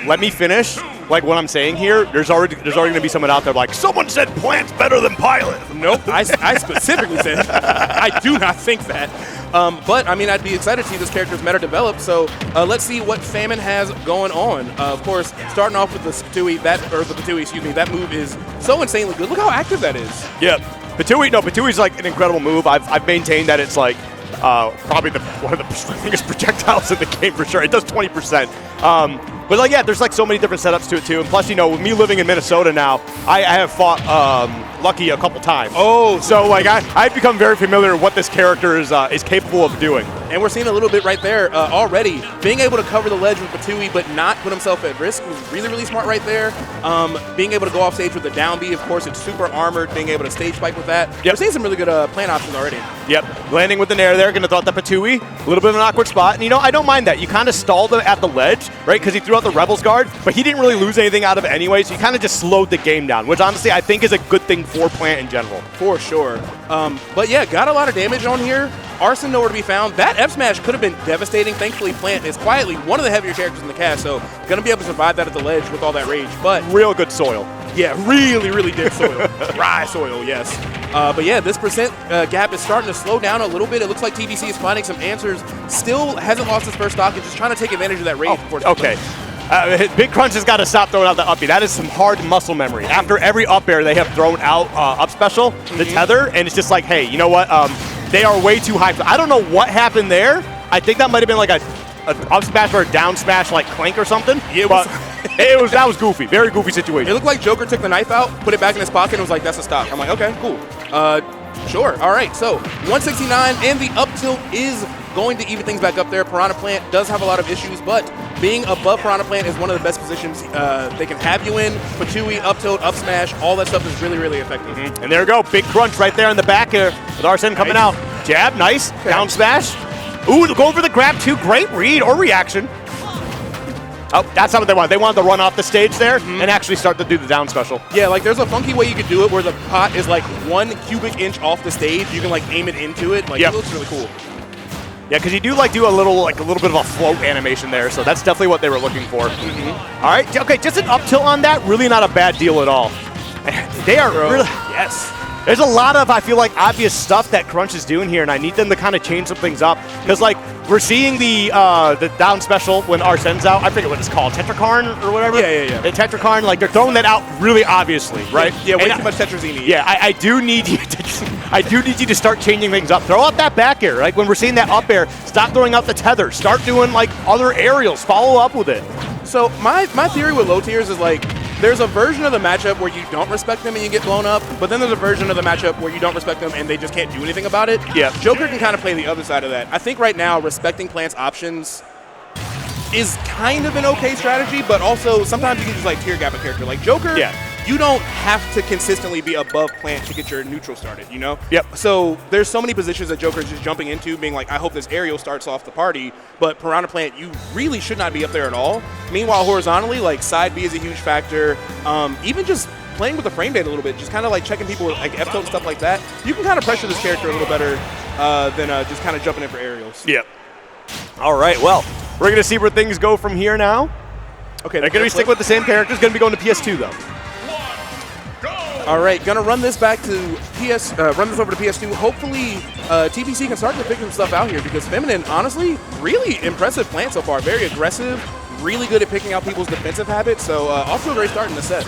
let me finish. Like what I'm saying here, there's already going to be someone out there like, someone said Plant's better than Pilot. Nope, I specifically said I do not think that. But, I mean, I'd be excited to see this character's meta develop, so let's see what Famine has going on. Of course, starting off with the Patui, that move is so insanely good. Look how active that is. Yeah, Patui's like an incredible move. I've maintained that it's like probably one of the strongest projectiles in the game for sure. It does 20%. But like, yeah, there's like so many different setups to it too. And plus, you know, with me living in Minnesota now, I have fought Lucky a couple times. Oh, so like I've become very familiar with what this character is capable of doing. And we're seeing a little bit right there already. Being able to cover the ledge with Patui but not put himself at risk was really, really smart right there. Being able to go off stage with the down B, of course, it's super armored. Being able to stage spike with that. Yep. We're seeing some really good plant options already. Yep, landing with the nair there, going to throw out the Patui. A little bit of an awkward spot. And, you know, I don't mind that. You kind of stalled him at the ledge, right, because he threw out the Rebels guard, but he didn't really lose anything out of it anyway, so you kind of just slowed the game down, which honestly I think is a good thing for Plant in general. For sure. But yeah, got a lot of damage on here. Arsene nowhere to be found. That F smash could have been devastating. Thankfully, Plant is quietly one of the heavier characters in the cast, so going to be able to survive that at the ledge with all that rage. But real good soil. Yeah, really, really good soil. Dry soil, yes. But yeah, this percent gap is starting to slow down a little bit. It looks like TBC is finding some answers. Still hasn't lost his first stock and just trying to take advantage of that rage. Okay. Big Crunch has got to stop throwing out the up B. That is some hard muscle memory. After every up air, they have thrown out up special, the tether, and it's just like, hey, you know what? They are way too high. I don't know what happened there. I think that might have been like a up smash or a down smash like Clank or something. Yeah, that was goofy. Very goofy situation. It looked like Joker took the knife out, put it back in his pocket, and was like, that's a stop. I'm like, okay, cool. Sure. All right. So 169, and the up tilt is going to even things back up there. Piranha Plant does have a lot of issues, but being above Piranha Plant is one of the best positions they can have you in. Patui, up tilt, up smash, all that stuff is really, really effective. And there we go. Big Crunch right there in the back here with Arsene coming out. Jab, nice. Okay. Down smash. Ooh, going for the grab too. Great read or reaction. Oh, that's not what they wanted. They wanted to run off the stage there and actually start to do the down special. Yeah, like there's a funky way you could do it where the pot is like 1 cubic inch off the stage. You can like aim it into it. Like it looks really cool. Yeah, because you do like do a little bit of a float animation there, so that's definitely what they were looking for. All right, okay, just an up tilt on that, really not a bad deal at all. They are really, yes. There's a lot of, I feel like, obvious stuff that Crunch is doing here, and I need them to kind of change some things up. Because, like, we're seeing the down special when Arsene's out. I forget what it's called, Tetrakarn or whatever? Yeah. The Tetrakarn, like, they're throwing that out really obviously, right? Yeah, way too much Tetrazini. Yeah, I do need you to start changing things up. Throw out that back air. Like, when we're seeing that up air, stop throwing out the tether. Start doing, like, other aerials. Follow up with it. So my theory with low tiers is, like, there's a version of the matchup where you don't respect them and you get blown up, but then there's a version of the matchup where you don't respect them and they just can't do anything about it. Yeah. Joker can kind of play the other side of that. I think right now respecting Plant's options is kind of an okay strategy, but also sometimes you can just like tier gap a character. Like Joker, you don't have to consistently be above Plant to get your neutral started, you know? Yep. So there's so many positions that Joker is just jumping into, being like, I hope this aerial starts off the party, but Piranha Plant, you really should not be up there at all. Meanwhile, horizontally, like side B is a huge factor. Even just playing with the frame data a little bit, just kind of like checking people with like F-tilt and stuff like that, you can kind of pressure this character a little better than just kind of jumping in for aerials. Yep. All right, well, we're going to see where things go from here now. Okay, they're going to be sticking with the same characters, going to be going to PS2 though. All right, gonna run this back to run this over to PS2. Hopefully, TBC can start to figure some stuff out here because Feminine, honestly, really impressive Plant so far. Very aggressive, really good at picking out people's defensive habits. So off to a great start in the set.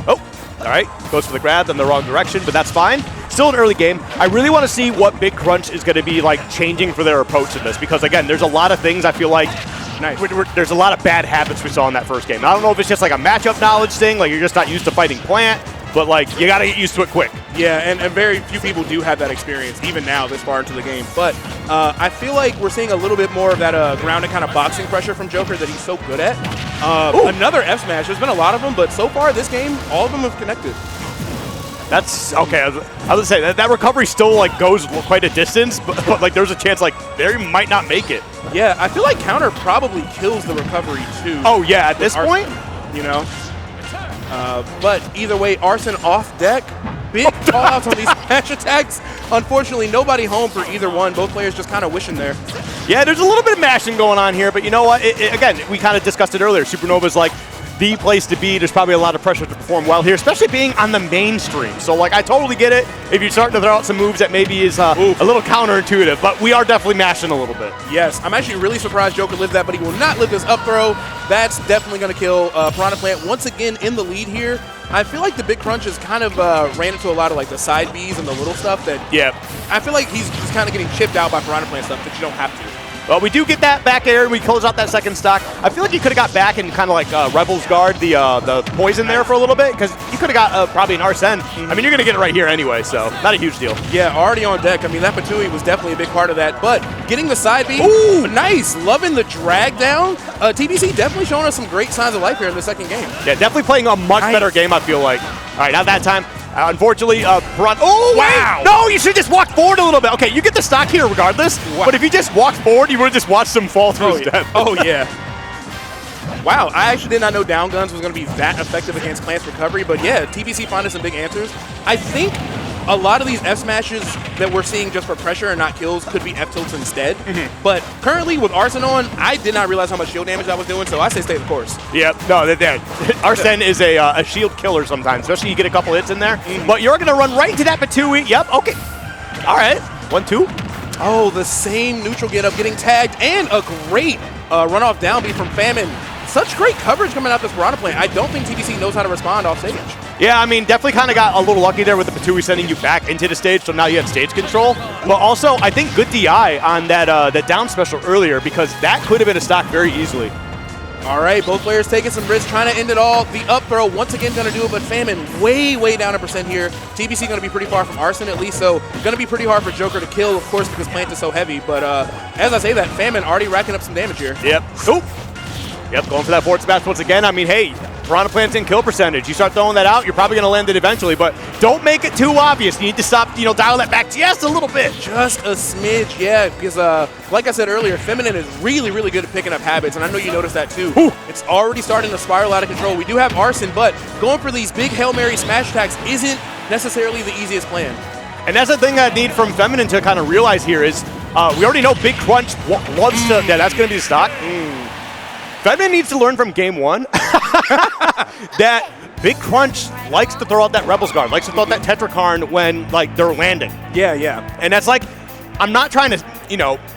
Oh, all right, goes for the grab in the wrong direction, but that's fine. Still an early game. I really want to see what Big Crunch is going to be like changing for their approach in this because again, there's a lot of things I feel like. There's a lot of bad habits we saw in that first game. I don't know if it's just like a matchup knowledge thing, like you're just not used to fighting Plant, but like you got to get used to it quick. Yeah, and very few people do have that experience, even now this far into the game. But I feel like we're seeing a little bit more of that grounded kind of boxing pressure from Joker that he's so good at. Another F smash. There's been a lot of them, but so far this game, all of them have connected. That's okay. I was gonna say that recovery still like goes quite a distance, but like there's a chance like they might not make it. Yeah, I feel like counter probably kills the recovery too. Oh yeah, at this point, you know. But either way, Arsene off deck. Big call outs on these smash attacks. Unfortunately, nobody home for either one. Both players just kind of wishing there. Yeah, there's a little bit of mashing going on here, but you know what? Again, we kind of discussed it earlier. Supernova's like the place to be. There's probably a lot of pressure to perform well here, especially being on the mainstream. So, like, I totally get it if you're starting to throw out some moves that maybe is a little counterintuitive, but we are definitely mashing a little bit. Yes, I'm actually really surprised Joker lived that, but he will not live this up throw. That's definitely going to kill Piranha Plant once again in the lead here. I feel like the big crunch has kind of ran into a lot of like the side Bs and the little stuff that I feel like he's just kind of getting chipped out by Piranha Plant stuff that you don't have to. Well, we do get that back air, and we close out that second stock. I feel like you could have got back and kind of like Rebels guard the poison there for a little bit, because you could have got probably an Arsene. I mean, you're going to get it right here anyway, so not a huge deal. Yeah, already on deck. I mean, that Patui was definitely a big part of that, but getting the side B, nice. Loving the drag down. TBC definitely showing us some great signs of life here in the second game. Yeah, definitely playing a much better game, I feel like. All right, now that time. Unfortunately, Piranha. Oh, wow! Wait, no, you should just walk forward a little bit. Okay, you get the stock here regardless, but if you just walked forward, you would have just watched him fall through his death. Oh, yeah. Wow, I actually did not know down guns was going to be that effective against Plant's recovery, but yeah, TBC finding some big answers. I think a lot of these F smashes that we're seeing just for pressure and not kills could be F tilts instead. But currently with Arsene on, I did not realize how much shield damage I was doing, so I say stay the course. Yep, no, Arsene is a shield killer sometimes, especially you get a couple hits in there. But you're going to run right into that Patui. Yep, okay. All right, 1-2. Oh, the same neutral get up, getting tagged, and a great runoff down B from Famine. Such great coverage coming out this Piranha Plant. I don't think TBC knows how to respond off stage. Yeah, I mean, definitely kind of got a little lucky there with the Patui sending you back into the stage, so now you have stage control. But also, I think good DI on that down special earlier, because that could have been a stock very easily. All right, both players taking some risks, trying to end it all. The up throw, once again, going to do it, but Famine way down a percent here. TBC going to be pretty far from Arsene, at least, so going to be pretty hard for Joker to kill, of course, because Plant is so heavy. But as I say that, Famine already racking up some damage here. Yep. Oop. Yep, going for that forward smash once again. I mean, hey, Piranha Plant's in kill percentage. You start throwing that out, you're probably going to land it eventually, but don't make it too obvious. You need to stop, dial that back just a little bit. Just a smidge, yeah, because like I said earlier, Feminine is really good at picking up habits, and I know you noticed that too. It's already starting to spiral out of control. We do have Arsene, but going for these big Hail Mary smash attacks isn't necessarily the easiest plan. And that's the thing I need from Feminine to kind of realize here is we already know Big Crunch wants to, that's going to be the stock. Feminine needs to learn from game one that Big Crunch likes to throw out that Rebels guard, likes to throw out that Tetrakarn when like they're landing. Yeah. And that's like, I'm not trying to,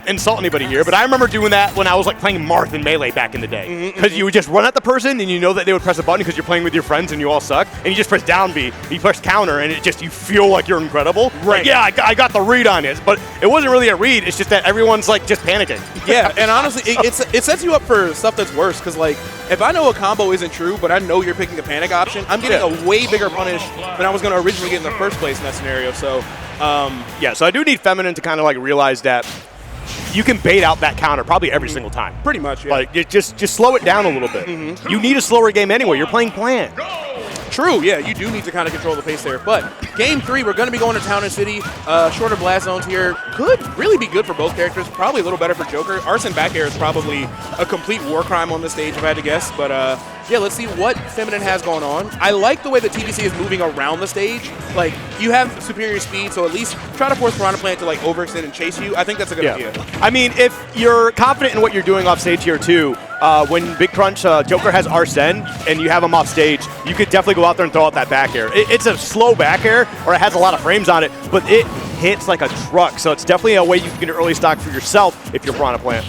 insult anybody here, but I remember doing that when I was like playing Marth in Melee back in the day. Because you would just run at the person and you know that they would press a button because you're playing with your friends and you all suck. And you just press down B, you press counter, and you feel like you're incredible. Right. Like, yeah, I got the read on it. But it wasn't really a read, it's just that everyone's like just panicking. Yeah, and honestly, it sets you up for stuff that's worse. Because like, if I know a combo isn't true, but I know you're picking a panic option, I'm getting a way bigger punish than I was going to originally get in the first place in that scenario. So, so I do need Feminine to kind of like realize that you can bait out that counter probably every single time. Pretty much, yeah. Like, just slow it down a little bit. You need a slower game anyway. You're playing Plan. True, yeah, you do need to kind of control the pace there. But game 3, we're going to be going to Town and City. Shorter blast zones here could really be good for both characters. Probably a little better for Joker. Arsene back air is probably a complete war crime on this stage, if I had to guess. But yeah, let's see what Feminine has going on. I like the way that TBC is moving around the stage. Like, you have superior speed, so at least try to force Piranha Plant to like overextend and chase you. I think that's a good idea. I mean, if you're confident in what you're doing off stage here too, when Big Crunch Joker has Arsene and you have him off stage, you could definitely go out there and throw out that back air. It's a slow back air, or it has a lot of frames on it, but it hits like a truck. So it's definitely a way you can get an early stock for yourself if you're Piranha Plant.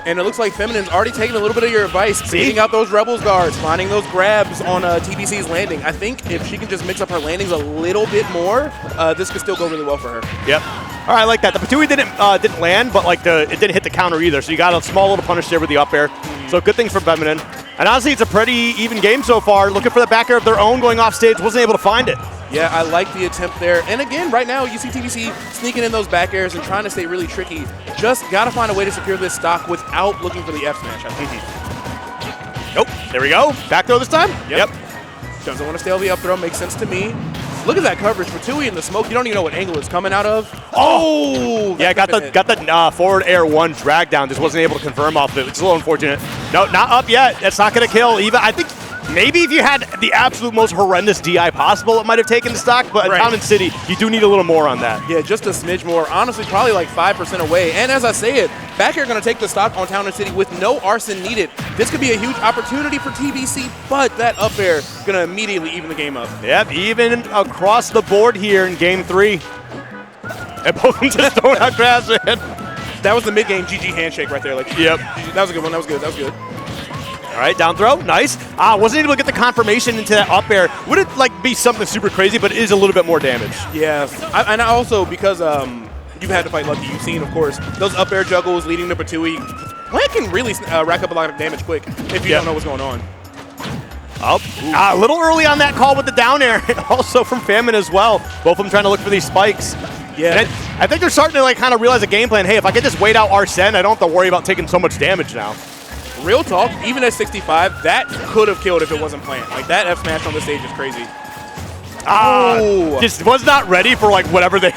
And it looks like Feminine's already taking a little bit of your advice, beating out those Rebels guards, finding those grabs on TBC's landing. I think if she can just mix up her landings a little bit more, this could still go really well for her. Yep. All right, I like that. The Patui didn't land, but like it didn't hit the counter either. So you got a small little punish there with the up air. So good things for Feminine. And honestly, it's a pretty even game so far. Looking for the back air of their own going off stage, wasn't able to find it. Yeah, I like the attempt there. And again, right now, you see TBC sneaking in those back airs and trying to stay really tricky. Just got to find a way to secure this stock without looking for the F smash, I think. Nope. There we go. Back throw this time? Yep. Doesn't want to stay on the up throw. Makes sense to me. Look at that coverage for Tui in the smoke. You don't even know what angle it's coming out of. Oh! Yeah, got the forward air 1 drag down. Just wasn't able to confirm off of it. It's a little unfortunate. No, not up yet. That's not going to kill. Even I think Maybe if you had the absolute most horrendous DI possible, it might have taken the stock, but in Town and City, you do need a little more on that. Yeah, just a smidge more. Honestly, probably like 5% away. And as I say it, back here going to take the stock on Town and City with no arson needed. This could be a huge opportunity for TBC, but that up air going to immediately even the game up. Yep, even across the board here in Game 3. And both of them just throwing out grabs, man. That was the mid-game GG handshake right there. Like, yep. That was a good one. That was good. That was good. All right, down throw, nice. Wasn't able to get the confirmation into that up air. Would it like be something super crazy, but it is a little bit more damage. Yeah, and I also, because you've had to fight Lucky, you've seen, of course, those up air juggles leading to Patui. Plant can really rack up a lot of damage quick if you don't know what's going on. A little early on that call with the down air, also from Famine as well. Both of them trying to look for these spikes. Yeah. I think they're starting to like kind of realize the game plan. Hey, if I can just wait out Arsene, I don't have to worry about taking so much damage now. Real talk, even at 65, that could have killed if it wasn't Plant. Like, that F smash on this stage is crazy. Just was not ready for like whatever they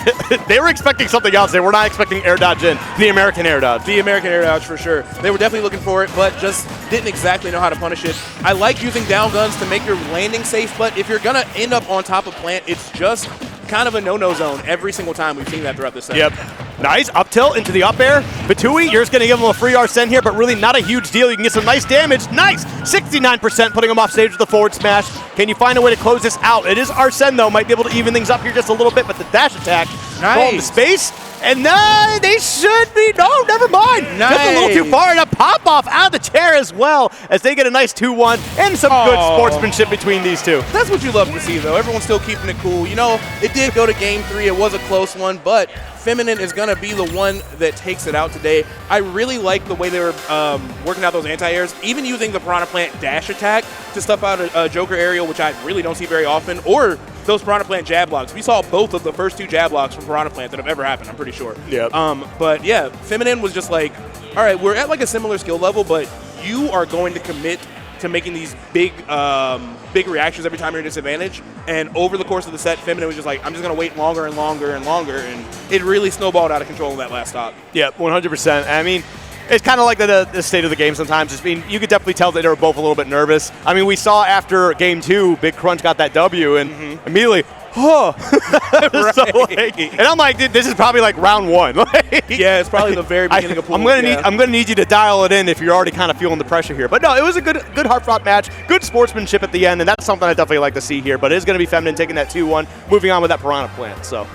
were expecting something else. They were not expecting air dodge in. The American air dodge. The American air dodge for sure. They were definitely looking for it, but just didn't exactly know how to punish it. I like using down guns to make your landing safe, but if you're going to end up on top of Plant, it's just kind of a no-no zone every single time. We've seen that throughout this set. Yep. Nice up tilt into the up air. Batui, you're just going to give him a free Arsene here, but really not a huge deal. You can get some nice damage. Nice. 69% putting him off stage with the forward smash. Can you find a way to close this out? It is Arsene, though. Might be able to even things up here just a little bit, but the dash attack. Nice. Into space. And no, they should be. No, never mind. Nice. Just a little too far. And a pop off out of the chair as well as they get a nice 2-1 and some good sportsmanship between these two. That's what you love to see, though. Everyone's still keeping it cool. You know, it did go to Game 3. It was a close one, but Feminine is going to be the one that takes it out today. I really like the way they were working out those anti-airs, even using the Piranha Plant dash attack to stuff out a Joker aerial, which I really don't see very often, or those Piranha Plant jab blocks. We saw both of the first 2 jab blocks from Piranha Plant that have ever happened, I'm pretty sure. Yep. But yeah, Feminine was just like, all right, we're at like a similar skill level, but you are going to commit to making these big reactions every time you're at disadvantage. And over the course of the set, Feminine was just like, I'm just going to wait longer and longer and longer. And it really snowballed out of control in that last stock. Yeah, 100%. I mean, it's kind of like the state of the game sometimes. I mean, you could definitely tell that they were both a little bit nervous. I mean, we saw after Game 2, Big Crunch got that W, and immediately, right. So, like, and I'm like, dude, this is probably like round 1. Yeah, it's probably the very beginning of pool. I'm gonna need you to dial it in if you're already kind of feeling the pressure here. But no, it was a good hard-fought match, good sportsmanship at the end, and that's something I definitely like to see here. But it is going to be Feminine taking that 2-1, moving on with that Piranha Plant. So.